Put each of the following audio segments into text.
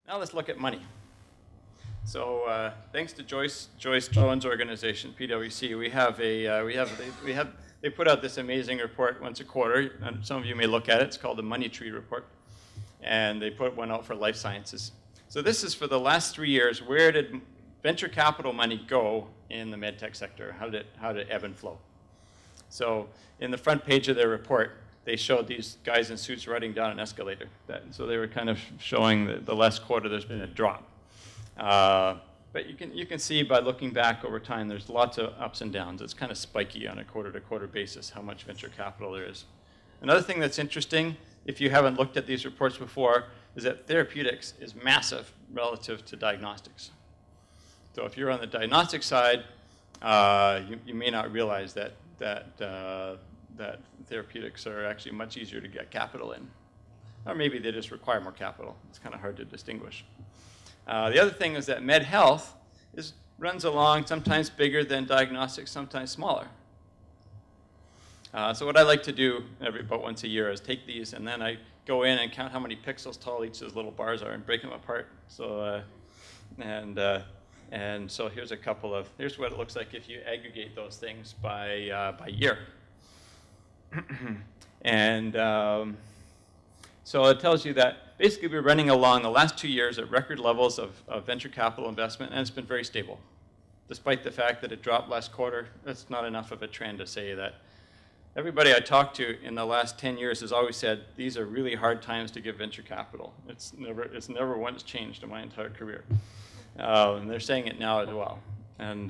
Now let's look at money. So thanks to Joyce Jones' organization, PwC, they put out this amazing report once a quarter, and some of you may look at it. It's called the MoneyTree report, and they put one out for life sciences. So this is for the last 3 years. Where did venture capital money go in the medtech sector? How did it ebb and flow? So in the front page of their report, they showed these guys in suits riding down an escalator. So they were kind of showing that the last quarter there's been a drop. But you can see by looking back over time, there's lots of ups and downs. It's kind of spiky on a quarter-to-quarter basis how much venture capital there is. Another thing that's interesting, if you haven't looked at these reports before, is that therapeutics is massive relative to diagnostics. So if you're on the diagnostic side, you may not realize that therapeutics are actually much easier to get capital in. Or maybe they just require more capital. It's kind of hard to distinguish. The other thing is that med health runs along, sometimes bigger than diagnostics, sometimes smaller. So what I like to do about once a year is take these, and then I go in and count how many pixels tall each of those little bars are and break them apart. So, and so here's here's what it looks like if you aggregate those things by year. And so it tells you that basically we're running along the last 2 years at record levels of venture capital investment, and it's been very stable. Despite the fact that it dropped last quarter, that's not enough of a trend to say that. Everybody I talked to in the last 10 years has always said these are really hard times to give venture capital. It's never once changed in my entire career. And they're saying it now as well. And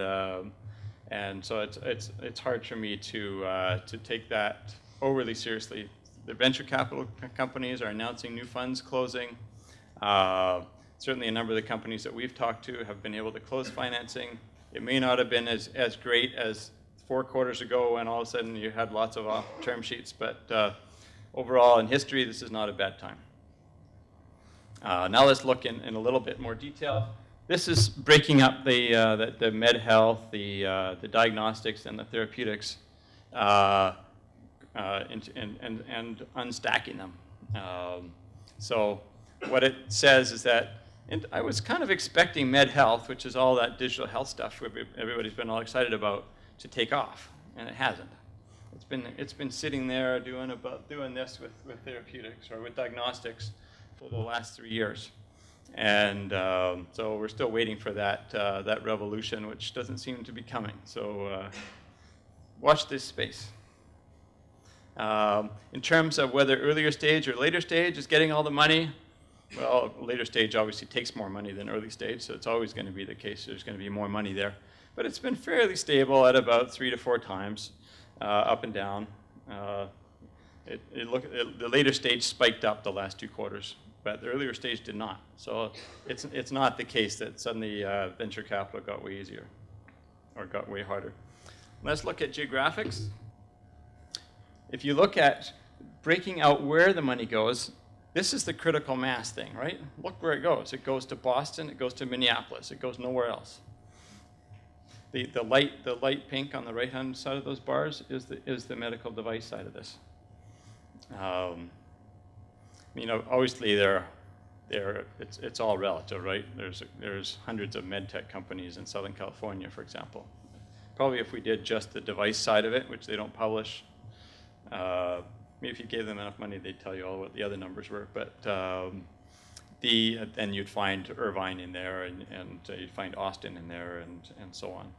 so it's hard for me to take that overly seriously. The venture capital companies are announcing new funds closing. Certainly a number of the companies that we've talked to have been able to close financing. It may not have been as great as 4 quarters ago when all of a sudden you had lots of off-term sheets, but overall in history, this is not a bad time. Now let's look in a little bit more detail. This is breaking up the med health, the diagnostics, and the therapeutics, and unstacking them. So what it says is that, and I was kind of expecting med health, which is all that digital health stuff everybody's been all excited about, to take off, and it hasn't. It's been sitting there doing this with therapeutics or with diagnostics for the last 3 years. And so we're still waiting for that revolution, which doesn't seem to be coming. So watch this space. In terms of whether earlier stage or later stage is getting all the money, well, later stage obviously takes more money than early stage, so it's always going to be the case. There's going to be more money there. But it's been fairly stable at about 3 to 4 times, up and down. The later stage spiked up the last 2 quarters, but the earlier stage did not. So it's not the case that suddenly venture capital got way easier or got way harder. Let's look at geographics. If you look at breaking out where the money goes, this is the critical mass thing, right? Look where it goes. It goes to Boston, it goes to Minneapolis, it goes nowhere else. The light pink on the right-hand side of those bars is the medical device side of this. Obviously it's all relative, right? There's hundreds of medtech companies in Southern California, for example. Probably if we did just the device side of it, which they don't publish, maybe if you gave them enough money, they'd tell you all what the other numbers were. But then you'd find Irvine in there, and you'd find Austin in there, and so on.